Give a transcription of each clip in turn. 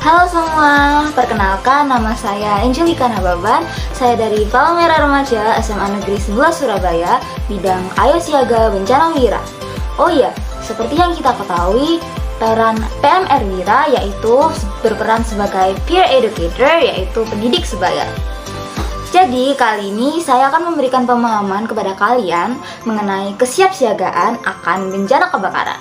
Halo semua, perkenalkan nama saya Angelika Nababan. Saya dari Palmera Remaja SMA Negeri 11 Surabaya, bidang Ayo Siaga Bencana Wira. Oh iya, seperti yang kita ketahui, peran PMR Wira yaitu berperan sebagai peer educator, yaitu pendidik sebaya. Jadi kali ini saya akan memberikan pemahaman kepada kalian mengenai kesiapsiagaan akan bencana kebakaran.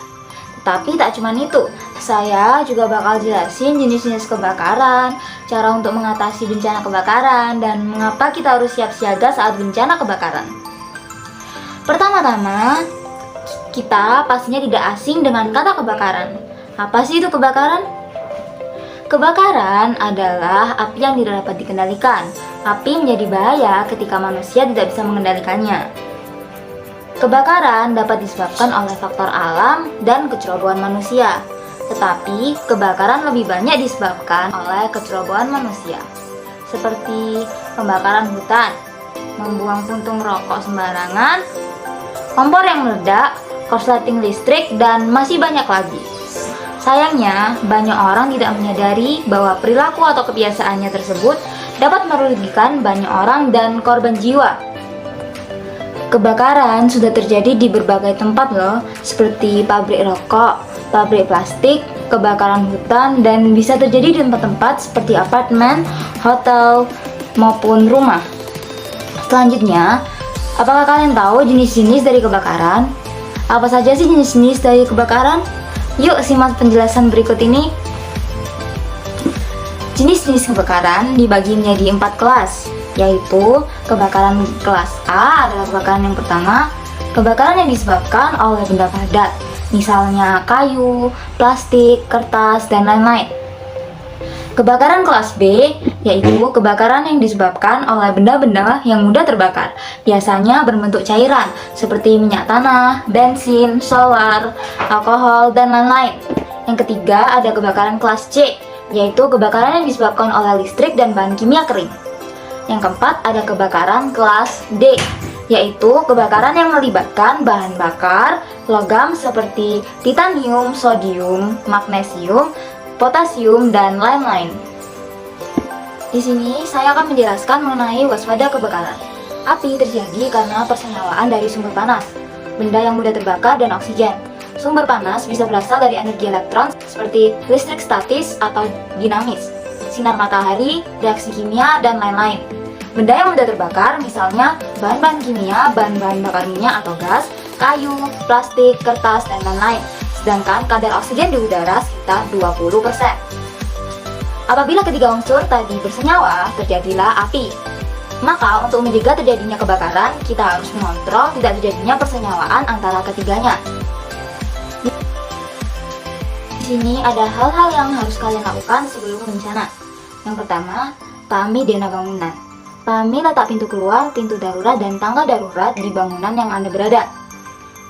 Tapi tak cuma itu, saya juga bakal jelasin jenis-jenis kebakaran, cara untuk mengatasi bencana kebakaran, dan mengapa kita harus siap siaga saat bencana kebakaran. Pertama-tama, kita pastinya tidak asing dengan kata kebakaran. Apa sih itu kebakaran? Kebakaran adalah api yang tidak dapat dikendalikan. Api menjadi bahaya ketika manusia tidak bisa mengendalikannya. Kebakaran dapat disebabkan oleh faktor alam dan kecerobohan manusia. Tetapi, kebakaran lebih banyak disebabkan oleh kecerobohan manusia. Seperti pembakaran hutan, membuang puntung rokok sembarangan, kompor yang meledak, korsleting listrik, dan masih banyak lagi. Sayangnya, banyak orang tidak menyadari bahwa perilaku atau kebiasaannya tersebut dapat merugikan banyak orang dan korban jiwa. Kebakaran sudah terjadi di berbagai tempat loh, seperti pabrik rokok, pabrik plastik, kebakaran hutan, dan bisa terjadi di tempat-tempat seperti apartemen, hotel, maupun rumah. Selanjutnya, apakah kalian tahu jenis-jenis dari kebakaran? Apa saja sih jenis-jenis dari kebakaran? Yuk simak penjelasan berikut ini. Jenis-jenis kebakaran dibagi menjadi 4 kelas, yaitu kebakaran kelas A adalah kebakaran yang pertama, kebakaran yang disebabkan oleh benda padat, misalnya kayu, plastik, kertas, dan lain-lain. Kebakaran kelas B yaitu kebakaran yang disebabkan oleh benda-benda yang mudah terbakar, biasanya berbentuk cairan seperti minyak tanah, bensin, solar, alkohol, dan lain-lain. Yang ketiga ada kebakaran kelas C, yaitu kebakaran yang disebabkan oleh listrik dan bahan kimia kering. Yang keempat ada kebakaran kelas D, yaitu kebakaran yang melibatkan bahan bakar logam seperti titanium, sodium, magnesium, potasium, dan lain-lain. Di sini saya akan menjelaskan mengenai waspada kebakaran. Api terjadi karena persenyawaan dari sumber panas, benda yang mudah terbakar, dan oksigen. Sumber panas bisa berasal dari energi elektron seperti listrik statis atau dinamis, sinar matahari, reaksi kimia, dan lain-lain. Benda yang mudah terbakar misalnya bahan-bahan kimia, bahan-bahan bakar minyak atau gas, kayu, plastik, kertas, dan lain-lain. Sedangkan kadar oksigen di udara sekitar 20%. Apabila ketiga unsur tadi bersenyawa, terjadilah api. Maka untuk mencegah terjadinya kebakaran, kita harus mengontrol tidak terjadinya persenyawaan antara ketiganya. Di sini ada hal-hal yang harus kalian lakukan sebelum bencana. Yang pertama, pahami dena bangunan. Pahami letak pintu keluar, pintu darurat, dan tangga darurat di bangunan yang Anda berada.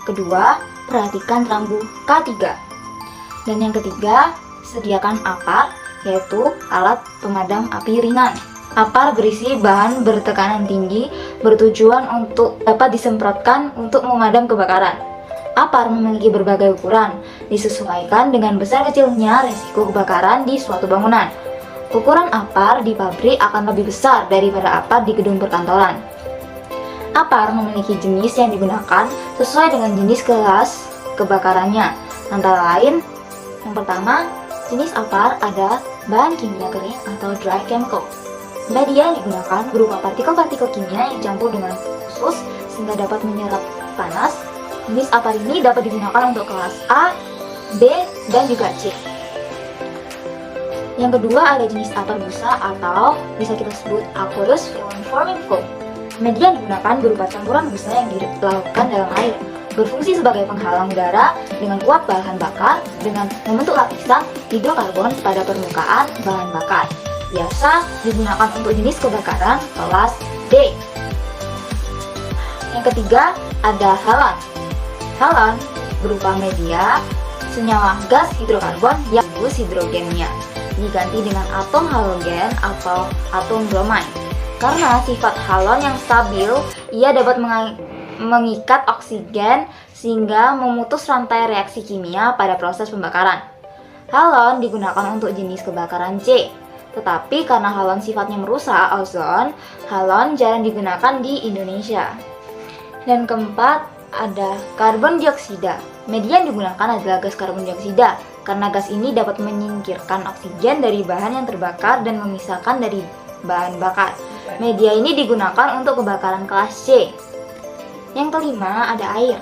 Kedua, perhatikan rambu K3. Dan yang ketiga, sediakan APAR, yaitu alat pemadam api ringan. APAR berisi bahan bertekanan tinggi, bertujuan untuk dapat disemprotkan untuk memadam kebakaran. APAR memiliki berbagai ukuran, disesuaikan dengan besar kecilnya risiko kebakaran di suatu bangunan. Ukuran APAR di pabrik akan lebih besar daripada APAR di gedung perkantoran. APAR memiliki jenis yang digunakan sesuai dengan jenis kelas kebakarannya. Antara lain, yang pertama, jenis APAR ada bahan kimia kering atau dry chemical. Media yang digunakan berupa partikel-partikel kimia yang campur dengan khusus sehingga dapat menyerap panas. Jenis APAR ini dapat digunakan untuk kelas A, B, dan juga C. Yang kedua ada jenis APAR busa atau bisa kita sebut aqueous film forming foam. Media yang digunakan berupa campuran busa yang dilarutkan dalam air, berfungsi sebagai penghalang udara dengan uap bahan bakar dengan membentuk lapisan hidrokarbon pada permukaan bahan bakar. Biasa digunakan untuk jenis kebakaran kelas D. Yang ketiga ada halon. Halon berupa media senyawa gas hidrokarbon yang gugus hidrogennya diganti dengan atom halogen atau atom bromine. Karena sifat halon yang stabil, ia dapat mengikat oksigen sehingga memutus rantai reaksi kimia pada proses pembakaran. Halon digunakan untuk jenis kebakaran C. Tetapi karena halon sifatnya merusak ozon, halon jarang digunakan di Indonesia. Dan keempat, ada karbon dioksida. Media yang digunakan adalah gas karbon dioksida, karena gas ini dapat menyingkirkan oksigen dari bahan yang terbakar dan memisahkan dari bahan bakar. Media ini digunakan untuk kebakaran kelas C. Yang kelima, ada air.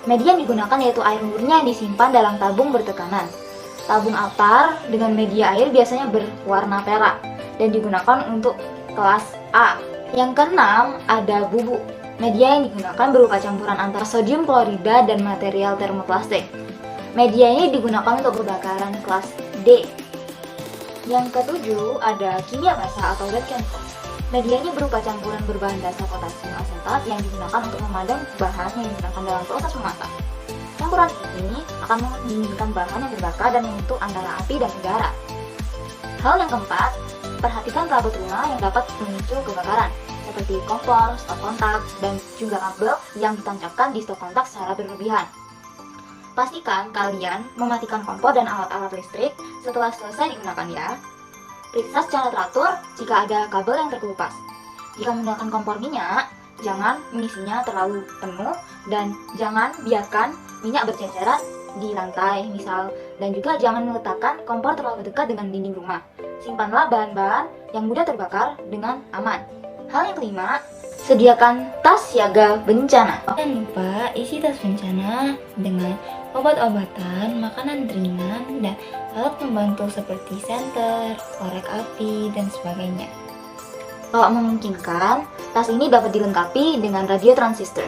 Media yang digunakan yaitu air murni yang disimpan dalam tabung bertekanan. Tabung altar dengan media air biasanya berwarna perak dan digunakan untuk kelas A. Yang keenam, ada bubuk. Media yang digunakan berupa campuran antara sodium klorida dan material termoplastik. Media ini digunakan untuk kebakaran kelas D. Yang ketujuh, ada kimia basah atau wet chemical. Media ini berupa campuran berbahan dasar potasium asetat yang digunakan untuk memadam bahan yang digunakan dalam proses memasak. Campuran ini akan mendinginkan bahan yang terbakar dan membentuk antara api dan udara. Hal yang keempat, perhatikan perabot rumah yang dapat memicu kebakaran, seperti kompor, stop kontak, dan juga kabel yang ditancapkan di stop kontak secara berlebihan. Pastikan kalian mematikan kompor dan alat-alat listrik setelah selesai digunakan ya. Periksa secara teratur jika ada kabel yang terkelupas. Jika menggunakan kompor minyak, jangan mengisinya terlalu penuh dan jangan biarkan minyak berceceran di lantai misal, dan juga jangan meletakkan kompor terlalu dekat dengan dinding rumah. Simpanlah bahan-bahan yang mudah terbakar dengan aman. Hal yang kelima, sediakan tas siaga bencana. Jangan lupa isi tas bencana dengan obat-obatan, makanan ringan, dan alat pembantu seperti senter, korek api, dan sebagainya. Kalau memungkinkan, tas ini dapat dilengkapi dengan radio transistor.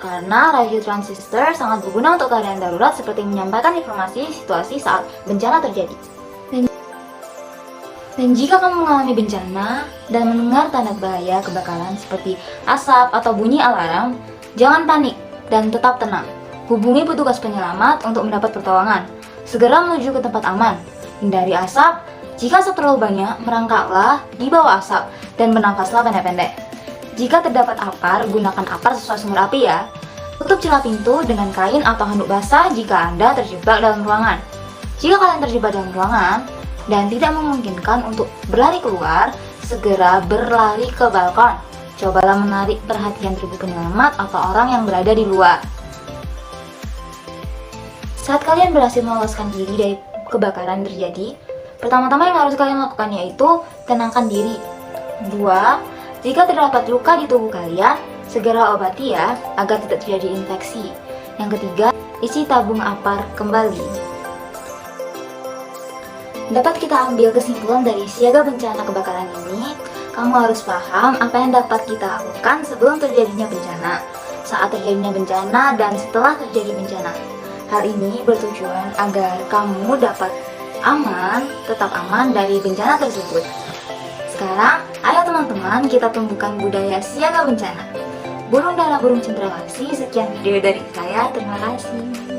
Karena radio transistor sangat berguna untuk keadaan darurat seperti menyampaikan informasi situasi saat bencana terjadi. Dan jika kamu mengalami bencana dan mendengar tanda bahaya kebakaran seperti asap atau bunyi alarm, jangan panik dan tetap tenang. Hubungi petugas penyelamat untuk mendapat pertolongan. Segera menuju ke tempat aman. Hindari asap. Jika asap terlalu banyak, merangkaklah di bawah asap dan bernafaslah pendek-pendek. Jika terdapat apar, gunakan apar sesuai sumber api ya. Tutup celah pintu dengan kain atau handuk basah jika Anda terjebak dalam ruangan. Jika kalian terjebak dalam ruangan dan tidak memungkinkan untuk berlari keluar, segera berlari ke balkon. Cobalah menarik perhatian tribun penyelamat atau orang yang berada di luar. Saat kalian berhasil meloloskan diri dari kebakaran yang terjadi, pertama-tama yang harus kalian lakukan yaitu tenangkan diri. 2. Jika terdapat luka di tubuh kalian, segera obati ya, agar tidak terjadi infeksi. Yang ketiga, isi tabung apar kembali. Dapat kita ambil kesimpulan dari siaga bencana kebakaran ini, kamu harus paham apa yang dapat kita lakukan sebelum terjadinya bencana, saat terjadinya bencana, dan setelah terjadi bencana. Hal ini bertujuan agar kamu dapat tetap aman dari bencana tersebut. Sekarang, ayo teman-teman kita tumbuhkan budaya siaga bencana. Burung darah burung cendrawasih, sekian video dari saya, terima kasih.